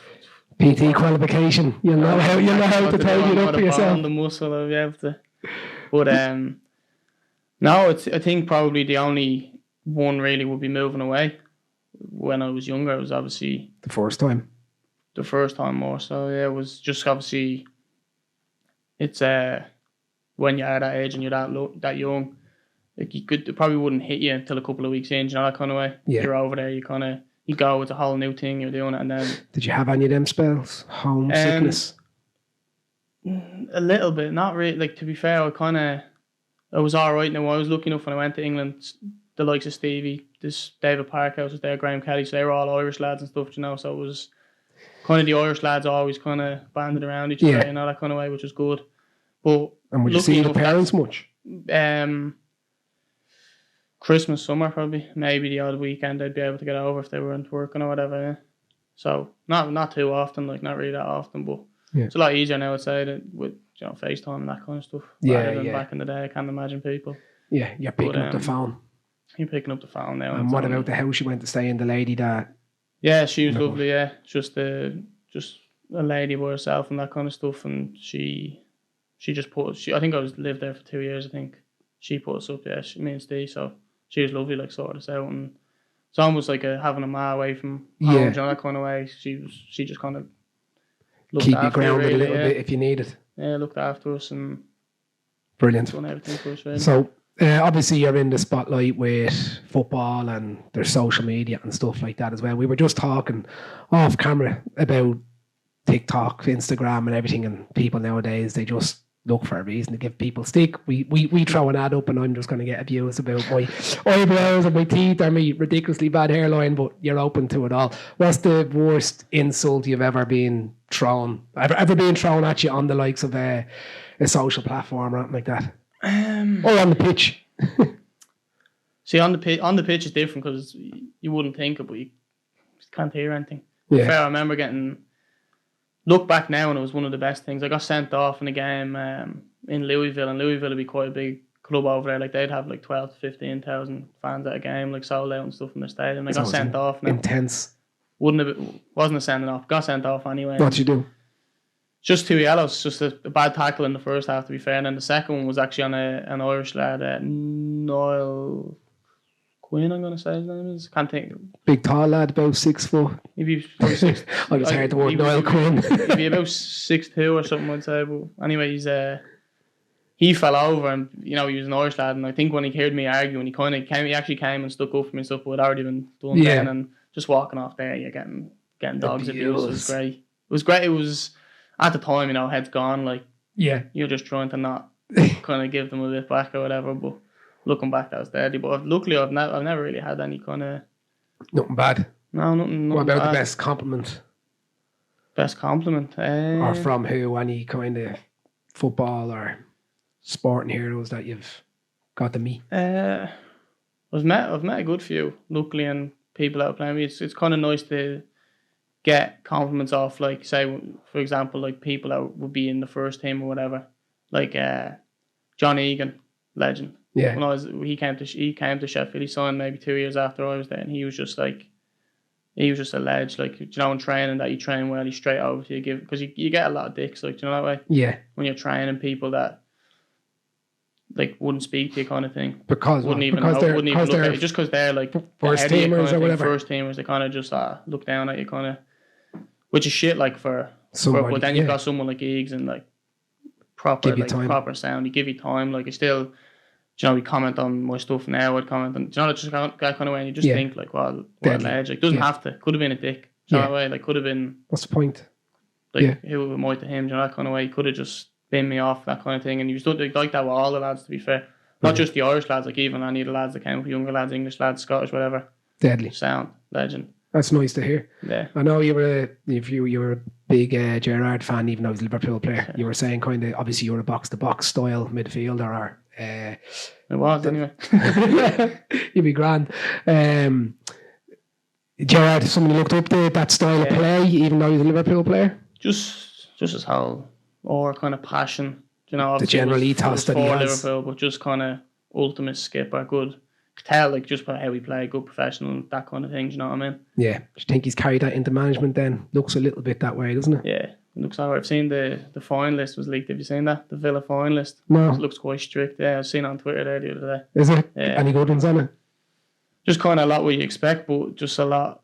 Speaker 2: PT qualification. You know how to tidy it up for yourself.
Speaker 3: On the muscle, I'll be able to. But no, I think probably the only one really would be moving away. When I was younger, it was obviously
Speaker 2: the first time
Speaker 3: more. So yeah, it was just obviously it's when you're at that age and you're that young, like it probably wouldn't hit you until a couple of weeks in, you know, that kind of way.
Speaker 2: Yeah.
Speaker 3: You're over there, you go, it's a whole new thing, you're doing it, and then...
Speaker 2: Did you have any of them spells? Homesickness?
Speaker 3: A little bit, not really. Like, to be fair, I was alright. Now, I was lucky enough when I went to England, the likes of Stevie, this David Parkhouse was there, Graham Kelly, so they were all Irish lads and stuff, you know, so it was kind of the Irish lads always kind of banded around each other, you know, that kind of way, which was good. But
Speaker 2: and would you see the parents much?
Speaker 3: Christmas, summer, probably. Maybe the odd weekend I'd be able to get over if they weren't working or whatever. Yeah. So not too often, like not really that often, but it's a lot easier now, I'd say, with FaceTime and that kind of stuff. Rather than back in the day, I can't imagine people.
Speaker 2: Yeah, you're picking up the phone.
Speaker 3: You're picking up the phone now.
Speaker 2: And what about the house you went to stay in? The lady that?
Speaker 3: Yeah, she was lovely. Yeah, just a lady by herself and that kind of stuff, and she just I think I lived there for 2 years. I think she put us up. Yeah, me and Steve. So. She was lovely, like sorted us out, and it's almost like having a ma away from home, you know, that kind of way. She just kind of looked
Speaker 2: keep
Speaker 3: after
Speaker 2: you grounded
Speaker 3: really,
Speaker 2: a little bit if you need it.
Speaker 3: Yeah, looked after us and
Speaker 2: brilliant.
Speaker 3: done everything for us. Really.
Speaker 2: So obviously you're in the spotlight with football and there's social media and stuff like that as well. We were just talking off camera about TikTok, Instagram, and everything, and people nowadays they just look for a reason to give people stick. We throw an ad up and I'm just going to get abused about my eyebrows and my teeth or my ridiculously bad hairline, but you're open to it all. What's the worst insult you've ever been thrown at you on the likes of a social platform or anything like that? Or on the pitch?
Speaker 3: See, on the pitch is different because you wouldn't think it, but you just can't hear anything.
Speaker 2: Yeah.
Speaker 3: Fair, I remember look back now, and it was one of the best things. I got sent off in a game in Louisville, and Louisville would be quite a big club over there. Like they'd have like 12 to 15,000 fans at a game, like sold out and stuff in the stadium. I got sent off. Now.
Speaker 2: Intense.
Speaker 3: Wasn't a sending off. Got sent off anyway.
Speaker 2: What'd you do?
Speaker 3: Just 2 yellows. Just a bad tackle in the first half, to be fair. And then the second one was actually on an Irish lad, Niall Quinn, I'm going to say his name is. Can't think.
Speaker 2: Big tall lad, about 6 foot.
Speaker 3: He'd be probably 6.
Speaker 2: I just heard the word Niall Quinn.
Speaker 3: He'd be about 6'2" or something, I'd say. But anyway, he fell over, and he was an Irish lad. And I think when he heard me arguing, he actually came and stuck up for me and stuff. But it had already been done then, and just walking off there, you're getting dogs abuse. It was great. It was great. It was at the time, head's gone. Like you're just trying to not kind of give them a bit back or whatever, but. Looking back, that was deadly. But luckily, I've never really had any kind of...
Speaker 2: Nothing bad?
Speaker 3: No, nothing
Speaker 2: What about
Speaker 3: bad.
Speaker 2: the best compliment?
Speaker 3: Best compliment?
Speaker 2: Or from who? Any kind of football or sporting heroes that you've got to meet?
Speaker 3: I've met a good few, luckily, and people that are playing me. It's kind of nice to get compliments off, like, say, for example, like people that would be in the first team or whatever. Like John Egan, legend.
Speaker 2: Yeah.
Speaker 3: When he came to Sheffield, he signed maybe 2 years after I was there, and he was just a ledge. Like, in training, that you train well, he's straight over to you, because you get a lot of dicks, like, that way.
Speaker 2: Yeah.
Speaker 3: When you're training people that wouldn't speak to you kind of thing.
Speaker 2: Because
Speaker 3: wouldn't even
Speaker 2: because
Speaker 3: know, wouldn't even look
Speaker 2: they're
Speaker 3: at you just because they're like
Speaker 2: first
Speaker 3: ahead of you
Speaker 2: teamers
Speaker 3: kind of
Speaker 2: or
Speaker 3: thing.
Speaker 2: whatever.
Speaker 3: First teamers, they kind of just look down at you kind of, which is shit like for
Speaker 2: somebody.
Speaker 3: but then you've got someone like Eags and like proper
Speaker 2: Give you
Speaker 3: like
Speaker 2: time.
Speaker 3: proper sound. You give you time. Like you still, we comment on my stuff now. I'd comment on, just that kind of way. And you just think like, well, what a ledge. Like doesn't have to. Could have been a dick. That way. Like could have been.
Speaker 2: What's the point?
Speaker 3: Like who am I to him? That kind of way. He could have just been me off, that kind of thing. And you stood like that with all the lads, to be fair. Not just the Irish lads, like even any of the lads that came, younger lads, English lads, Scottish, whatever.
Speaker 2: Deadly.
Speaker 3: Sound. Legend.
Speaker 2: That's nice to hear.
Speaker 3: Yeah.
Speaker 2: I know you were a big Gerrard fan, even though he's a Liverpool player. You were saying kind of, obviously you were a box-to-box style midfielder. Or
Speaker 3: it was, anyway.
Speaker 2: You'd be grand. Gerrard, somebody looked up to that style of play, even though he's a Liverpool player?
Speaker 3: Just his whole kind of passion.
Speaker 2: The general ethos that he has.
Speaker 3: Liverpool, but just kind of ultimate skipper, good. Tell like just by how he played, good professional, that kind of thing. Do you know what I mean?
Speaker 2: Yeah. Do you think he's carried that into management then? Looks a little bit that way, doesn't it?
Speaker 3: Yeah, it looks alright. I've seen the fine list was leaked. Have you seen that? The Villa fine list?
Speaker 2: No.
Speaker 3: It looks quite strict. Yeah, I've seen it on Twitter there the other day.
Speaker 2: Is it?
Speaker 3: Yeah.
Speaker 2: Any good ones on it?
Speaker 3: Just kind of a lot what you expect, but just a lot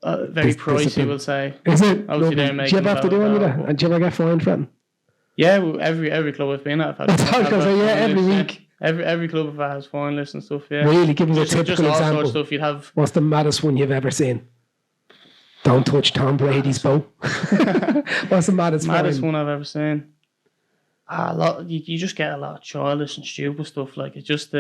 Speaker 3: very pricey, we'll say.
Speaker 2: Is it?
Speaker 3: Obviously, they're making.
Speaker 2: Do you ever have to do any of that? And do you ever get fined for it?
Speaker 3: Yeah, well, every club I've been at, I've had
Speaker 2: every week.
Speaker 3: Every club I've had has fine lists and stuff. Yeah,
Speaker 2: really. Give us a
Speaker 3: just
Speaker 2: typical
Speaker 3: all
Speaker 2: example.
Speaker 3: sorts of stuff you'd have.
Speaker 2: What's the maddest one you've ever seen? Don't touch Tom Brady's boat. What's the maddest
Speaker 3: one I've ever seen? A lot. You just get a lot of childish and stupid stuff. Like it's just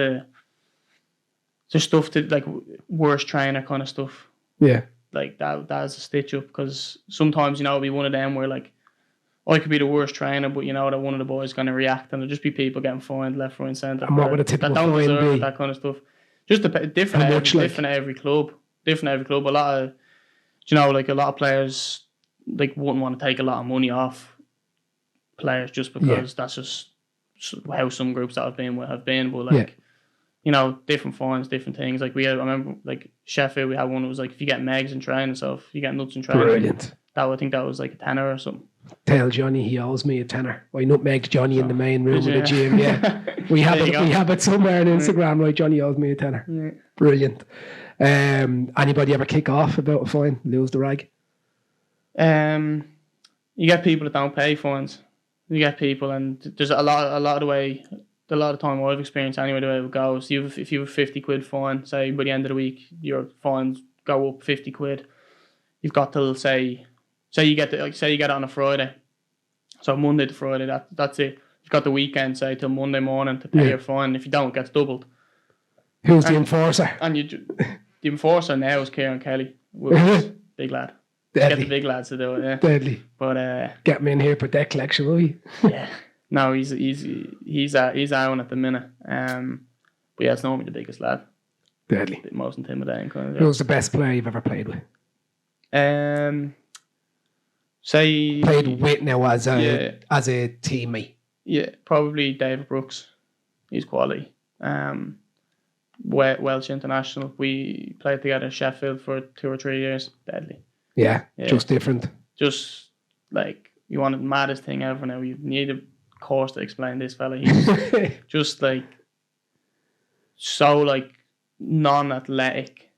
Speaker 3: stuff to like worst trainer kind of stuff.
Speaker 2: Yeah.
Speaker 3: Like that's a stitch up because sometimes it'll be one of them where like I could be the worst trainer, but that one of the boys is going to react, and there'll just be people getting fined left, right, and centre.
Speaker 2: And what would a typical fine be?
Speaker 3: That kind of stuff. Just different at every club. Different at every club. A lot of, like a lot of players like wouldn't want to take a lot of money off players just because that's just how some groups that have been. But like, different fines, different things. Like I remember like Sheffield, we had one that was like if you get megs in training, so if you get nuts in training,
Speaker 2: brilliant.
Speaker 3: I think that was like a tenner or something.
Speaker 2: Tell Johnny he owes me a tenner. I nutmegged Johnny in the main room of the gym. Yeah, we have it somewhere on Instagram. Right, Johnny owes me a tenner. Yeah. Brilliant. Anybody ever kick off about a fine? Lose the rag?
Speaker 3: You get people that don't pay fines. You get people, and there's a lot of time I've experienced anyway. The way it goes, if you have a £50 fine, say by the end of the week your fines go up £50. You've got to say you get it on a Friday, so Monday to Friday. That's it. You've got the weekend, say till Monday morning to pay your fine. If you don't, it gets doubled.
Speaker 2: Who's the enforcer?
Speaker 3: And the enforcer now is Kieran Kelly. Big lad.
Speaker 2: Deadly.
Speaker 3: Get the big lads to do it. Yeah.
Speaker 2: Deadly.
Speaker 3: But
Speaker 2: get me in here for debt collection, will you?
Speaker 3: Yeah. No, he's out at the minute. But yeah, it's normally the biggest lad.
Speaker 2: Deadly.
Speaker 3: The most intimidating kind of.
Speaker 2: Who's the best player you've ever played with?
Speaker 3: Say
Speaker 2: played with now as a teammate.
Speaker 3: Yeah, probably David Brooks. He's quality. Welsh international. We played together in Sheffield for 2 or 3 years. Deadly.
Speaker 2: Yeah, just different.
Speaker 3: Just like you want the maddest thing ever. Now you need a course to explain this fella. He's just like so like non-athletic.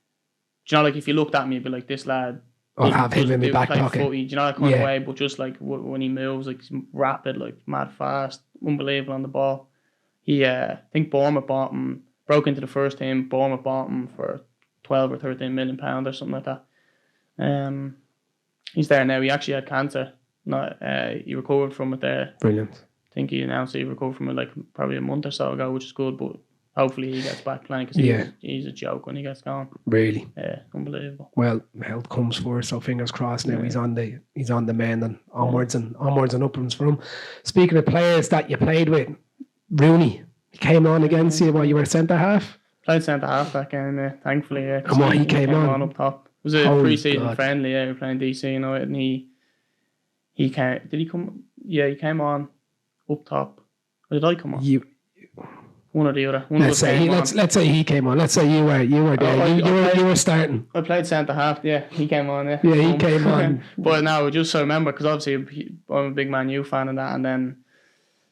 Speaker 3: Do you know, like if you looked at me, you'd be like, this lad.
Speaker 2: I'll have him in my back pocket.
Speaker 3: Footy, do you know that kind of way? But just like when he moves, like he's rapid, like mad fast, unbelievable on the ball. He, I think Bournemouth bought him, broke into the first team. Bournemouth bought him for £12 or £13 million or something like that. He's there now. He actually had cancer. He recovered from it there.
Speaker 2: Brilliant.
Speaker 3: I think he announced he recovered from it like probably a month or so ago, which is good. But hopefully he gets back playing because he's a joke when he gets gone.
Speaker 2: Really?
Speaker 3: Yeah, unbelievable.
Speaker 2: Well, health comes first, so fingers crossed. Now he's on the mend and onwards and upwards for him. Speaking of players that you played with, Rooney, he came on against you while you were centre half.
Speaker 3: Played centre half that game, thankfully. Yeah,
Speaker 2: and what he came on
Speaker 3: up top. It was a pre-season friendly. Yeah, we were playing DC United, and he came. Did he come? Yeah, he came on up top. Or did I come on? One or the other.
Speaker 2: Let's say he came on. Let's say you were there. You were starting.
Speaker 3: I played centre half. Yeah, he came on. Yeah,
Speaker 2: he came on.
Speaker 3: But now just so I remember, because obviously I'm a big Man U fan and that, and then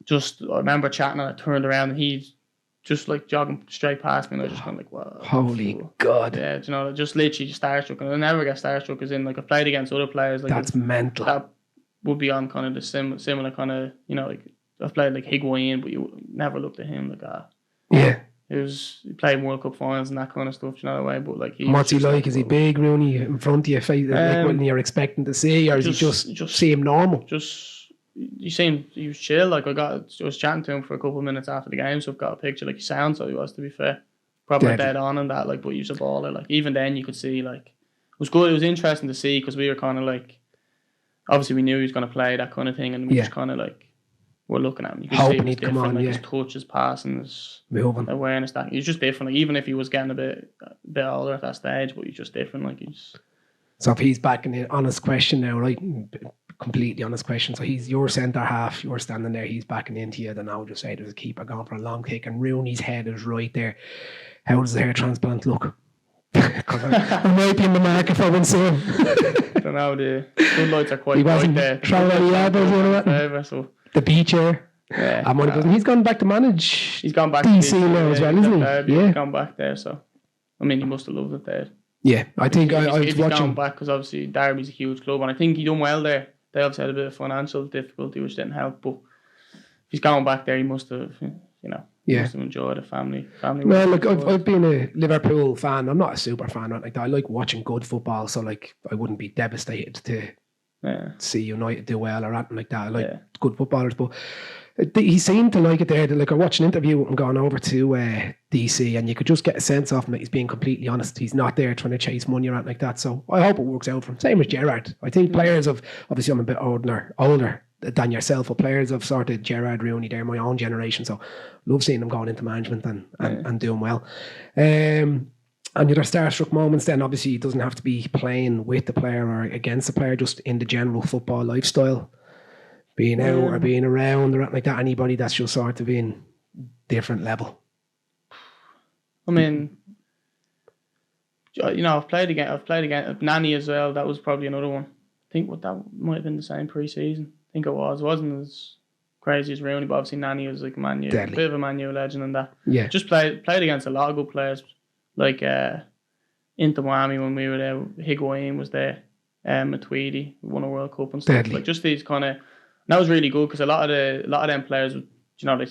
Speaker 3: just I remember chatting and I turned around and he just like jogging straight past me, and I was just kind of like, wow.
Speaker 2: Holy God.
Speaker 3: Yeah, do you know, just literally just starstruck. And I never get starstruck, as in, like, I've played against other players. Like,
Speaker 2: That's mental.
Speaker 3: that would be on kind of the similar kind of, you know, like, I've played like Higuain, but you never looked at him like,
Speaker 2: Yeah.
Speaker 3: He played World Cup finals and that kind of stuff, you know, that way. But like,
Speaker 2: what's he like? Is he big, Rooney, in front of you, like what you're expecting to see, or is he just seem normal?
Speaker 3: You seen he was chill. Like, I was chatting to him for a couple of minutes after the game, so I've got a picture. Like, he sounds like he was, to be fair, probably dead on and that. Like, but he was a baller. Like, even then you could see, like, it was good. It was interesting to see, because we were kind of like, obviously we knew he was going to play that kind of thing, and we just kind of like, we're looking at him. You could see he was different. Like, his touch, his passing, his awareness. That he's just different. Like, even if he was getting a bit older at that stage, but he's just different. Like, he's.
Speaker 2: So if he's back in the honest question now, right? Completely honest question. So he's your centre half. You're standing there. He's backing into you. Then I would just say there's a keeper going for a long kick, and Rooney's head is right there. How does the hair transplant look? Because I might be in the market for one soon.
Speaker 3: I don't know. The sunlights are quite bright there.
Speaker 2: Throwing any elbows,
Speaker 3: so.
Speaker 2: The beach chair.
Speaker 3: Yeah.
Speaker 2: He's gone back to manage.
Speaker 3: He's gone back
Speaker 2: DC
Speaker 3: to DC
Speaker 2: now as well, isn't he?
Speaker 3: He's gone back there. So, I mean, he must have loved it there.
Speaker 2: Yeah, I think I was
Speaker 3: he's
Speaker 2: watching.
Speaker 3: Gone back, because obviously Derby's a huge club, and I think he done well there. They obviously had a bit of financial difficulty, which didn't help. But if he's gone back there, he must have, must have enjoyed it. Family.
Speaker 2: Well, look, I've been a Liverpool fan. I'm not a super fan, right? Like that. I like watching good football, so like I wouldn't be devastated to see United do well or anything like that. I like good footballers, but he seemed to like it there. Like, I watched an interview with him going over to DC, and you could just get a sense of him that he's being completely honest. He's not there trying to chase money or anything like that. So I hope it works out for him. Same as Gerrard. I think players of, obviously I'm a bit older than yourself, but players of sort of Gerrard, Rooney, they're my own generation. So love seeing them going into management and doing well. And your starstruck moments then, obviously it doesn't have to be playing with the player or against the player, just in the general football lifestyle. Being out or being around or anything like that, anybody that's just sort of in different level.
Speaker 3: I mean, I've played again. Nanny as well. That was probably another one. I think that might have been the same pre-season. I think it was. It wasn't as crazy as Rooney, but obviously Nanny was like a bit of a Man U legend and that.
Speaker 2: Yeah.
Speaker 3: Just played against a lot of good players. Like Inter Miami when we were there, Higuain was there. Matuidi won a World Cup and stuff.
Speaker 2: Deadly.
Speaker 3: Like, just these kind of. That was really good, because a lot of them players, they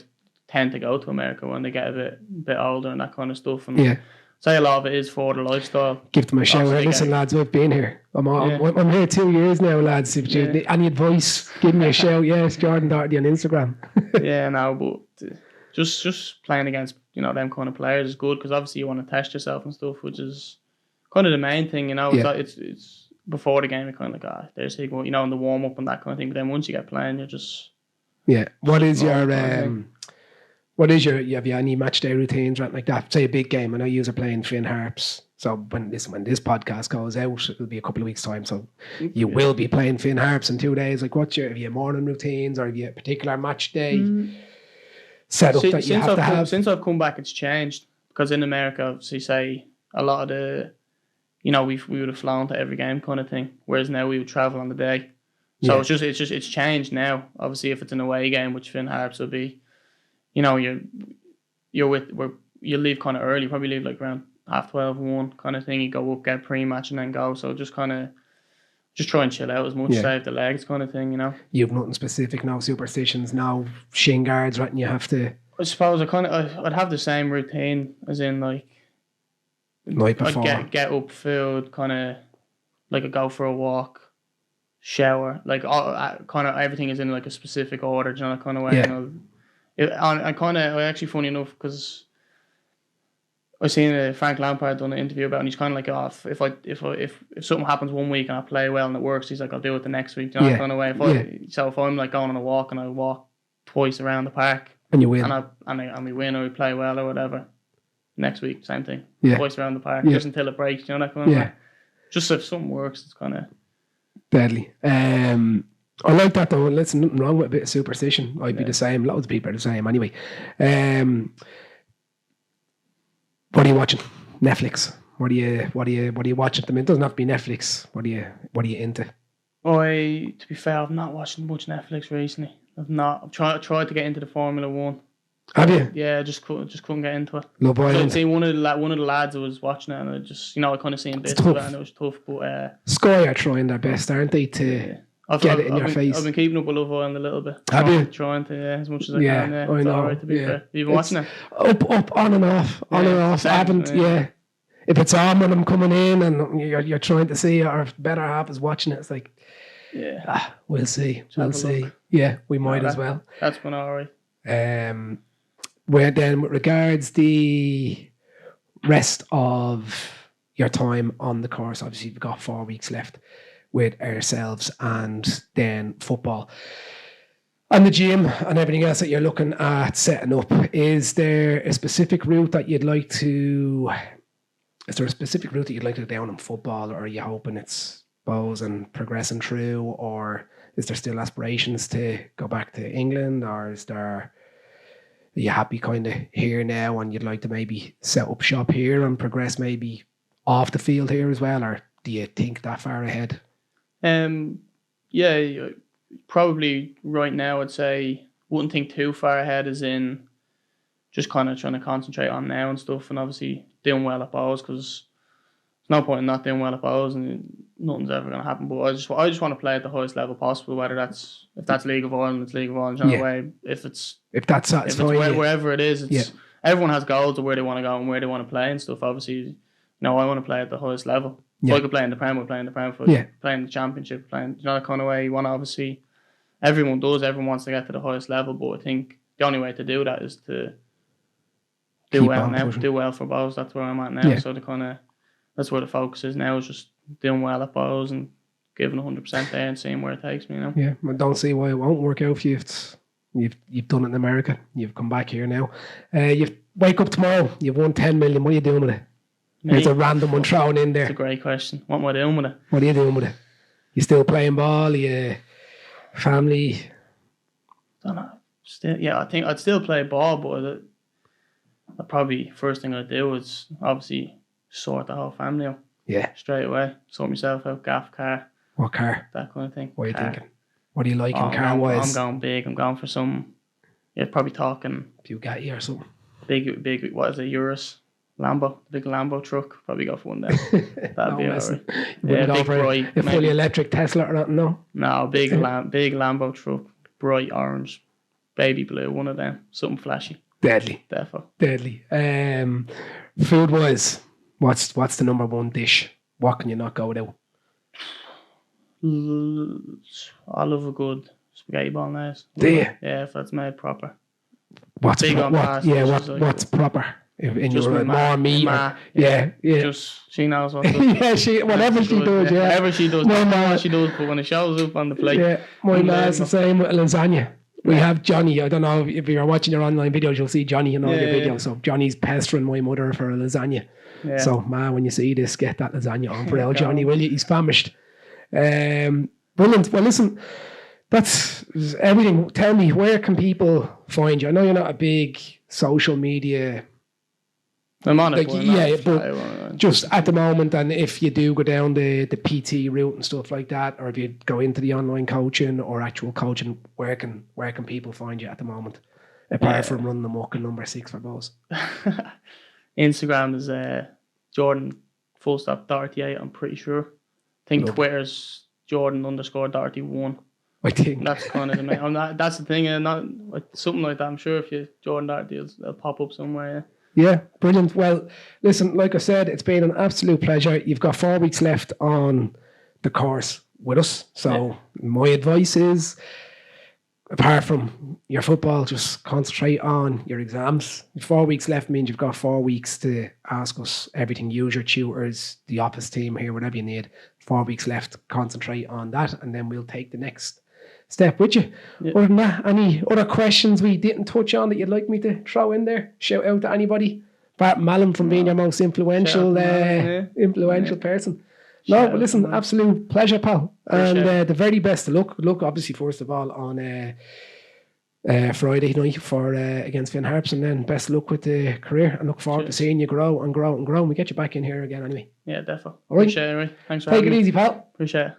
Speaker 3: tend to go to America when they get a bit older and that kind of stuff. And say a lot of it is for the lifestyle.
Speaker 2: Give them a shout. Listen, lads, we've been here. I'm here 2 years now, lads. If you need any advice, give me a shout. Yes, Jordan Doherty on Instagram.
Speaker 3: But just playing against them kind of players is good, because obviously you want to test yourself and stuff, which is kind of the main thing. It's before the game, you're kind of like, there's Higuain, in the warm up and that kind of thing. But then once you get playing, you're just
Speaker 2: What is your have you any match day routines or anything like that? Say a big game. I know you are playing Finn Harps. So when this podcast goes out, it'll be a couple of weeks' time. So you will be playing Finn Harps in 2 days. Like, have you morning routines, or have you a particular match day setup that you have to have?
Speaker 3: Since I've come back, it's changed, because in America, obviously, say a lot of the. We would have flown to every game kind of thing, whereas now we would travel on the day. So it's changed now. Obviously, if it's an away game, which Finn Harps will be, you leave kind of early. You probably leave like around 12:30, 1 kind of thing. You go up, get pre-match, and then go. So just try and chill out as much, save the legs kind of thing.
Speaker 2: You've nothing specific, no superstitions, no shin guards, right? And you have to.
Speaker 3: I suppose I'd have the same routine, as in like.
Speaker 2: Night before.
Speaker 3: I'd get up, food, kind of like I'd go for a walk, shower, like kind of everything is in like a specific order, kind of way. I actually, funny enough, because I seen Frank Lampard done an interview about it, and he's kind of like, if something happens 1 week and I play well and it works, he's like, I'll do it the next week, kind of way. So if I'm like going on a walk and I walk twice around the park
Speaker 2: and you win,
Speaker 3: and we win or we play well or whatever. Next week, same thing. Twice around the park, just until it breaks. That kind of way. Just if something works, it's kind of
Speaker 2: deadly. I like that though. Listen, nothing wrong with a bit of superstition. I'd be the same. Loads of people are the same anyway. What are you watching? Netflix. What are you watching? I mean, it doesn't have to be Netflix. What are you into?
Speaker 3: To be fair, I've not watched much Netflix recently. I've tried to get into the Formula 1.
Speaker 2: Have you?
Speaker 3: Yeah, just couldn't get into it.
Speaker 2: Love
Speaker 3: So I'd
Speaker 2: Island.
Speaker 3: seen one of the lads who was watching it, and I just, I kind of seen bits of it,
Speaker 2: tough.
Speaker 3: and it was tough. But
Speaker 2: Sky are trying their best, aren't they, to get it in your face?
Speaker 3: I've been keeping up with Love Island a little bit.
Speaker 2: Have you?
Speaker 3: Trying to, as much as I
Speaker 2: Yeah,
Speaker 3: can. Yeah,
Speaker 2: I
Speaker 3: it's
Speaker 2: know.
Speaker 3: alright to be fair. You've been watching it?
Speaker 2: Up, on and off, on and off. I haven't, If it's on when I'm coming in and you're trying to see it, or better half is watching it, it's like, we'll see. We'll see.
Speaker 3: Look.
Speaker 2: Yeah, we might as well.
Speaker 3: That's been alright.
Speaker 2: Where then, with regards the rest of your time on the course, obviously we've got 4 weeks left with ourselves and then football and the gym and everything else that you're looking at setting up. Is there a specific route that you'd like to? Is there a specific route that you'd like to go down in football, or are you hoping it's bows and progressing through, or is there still aspirations to go back to England, or are you happy kind of here now and you'd like to maybe set up shop here and progress maybe off the field here as well, or do you think that far ahead?
Speaker 3: Yeah, probably right now I'd say wouldn't think too far ahead, as in just kind of trying to concentrate on now and stuff, and obviously doing well at bows, because there's no point in not doing well at bows and nothing's ever going to happen. But I just want to play at the highest level possible, whether if that's League of Ireland, it's League of Ireland. Way, if that's satisfying, wherever it is, everyone has goals of where they want to go and where they want to play and stuff. Obviously, I want to play at the highest level. If I could play in the Prem, we're playing the Prem. For playing the Championship, playing that kind of way. You want to obviously, everyone wants to get to the highest level, but I think the only way to do that is to do well now, do well for bows. That's where I'm at now. So that's where the focus is now, is just doing well at bows and giving 100% there and seeing where it takes me.
Speaker 2: Yeah, I don't see why it won't work out for you. You've done it in America. You've come back here now. You wake up tomorrow. You've won 10 million. What are you doing with it? There's a random one thrown in there.
Speaker 3: That's a great question. What am I doing with it?
Speaker 2: What are you doing with it? You still playing ball? You family?
Speaker 3: I don't know. I think I'd still play ball, but I'd probably first thing I'd do is obviously sort the whole family out.
Speaker 2: Yeah.
Speaker 3: Straight away. Sort myself out, gaff car.
Speaker 2: What car?
Speaker 3: That kind of thing.
Speaker 2: What are you thinking? What do you like in car wise?
Speaker 3: I'm going big. I'm going for some, probably talking
Speaker 2: Bugatti or something.
Speaker 3: Big, what is it, Urus? Lambo, the big Lambo truck. Probably go for one there. That'd be alright.
Speaker 2: Yeah, big bright. A fully electric Tesla or nothing, no? No,
Speaker 3: big Lambo truck, bright orange, baby blue, one of them. Something flashy.
Speaker 2: Deadly.
Speaker 3: Defo.
Speaker 2: Deadly. Food wise, what's the number one dish? What can you not go without?
Speaker 3: I love a good spaghetti bolognese.
Speaker 2: Do you?
Speaker 3: Yeah, if that's made proper.
Speaker 2: What's proper? In
Speaker 3: just
Speaker 2: your more meat.
Speaker 3: Yeah. Just she knows what.
Speaker 2: Whatever she does. Yeah,
Speaker 3: whatever she does. What she does, but when it shows up on the plate.
Speaker 2: Yeah, my man's the same with lasagna. We have Johnny. I don't know if you're watching your online videos, you'll see Johnny in all your videos. So Johnny's pestering my mother for a lasagna. Yeah. So man, when you see this, get that lasagna on for Johnny, will you? He's famished. Brilliant. Well, listen, that's everything. Tell me, where can people find you? I know you're not a big social media.
Speaker 3: I'm on it.
Speaker 2: But just at the moment, and if you do go down the PT route and stuff like that, or if you go into the online coaching or actual coaching, where can people find you at the moment? Apart from running the muck and number 6 for bows.
Speaker 3: Instagram is Jordan _Doherty 8, I'm pretty sure. I think Twitter's Jordan _Doherty 1.
Speaker 2: I think
Speaker 3: that's kind of the main. That's the thing, not something like that. I'm sure if you Jordan Doherty, it'll pop up somewhere.
Speaker 2: Yeah, brilliant. Well, listen, like I said, it's been an absolute pleasure. You've got 4 weeks left on the course with us. So my advice is, apart from your football, just concentrate on your exams. 4 weeks left means you've got 4 weeks to ask us everything. Use your tutors, the office team here, whatever you need. 4 weeks left, concentrate on that, and then we'll take the next step with you. Yeah. Other than that, any other questions we didn't touch on that you'd like me to throw in there? Shout out to anybody. Apart from Malum from being your most influential person. No, but listen, absolute pleasure, pal. And the very best of luck. Look, obviously, first of all, on Friday night for against Finn Harps, and then best of luck with the career. And look forward to seeing you grow and grow and grow. And we get you back in here again anyway.
Speaker 3: Yeah, definitely.
Speaker 2: All right.
Speaker 3: Appreciate it, Ray. Thanks for
Speaker 2: having me.
Speaker 3: Take it
Speaker 2: easy, pal.
Speaker 3: Appreciate it.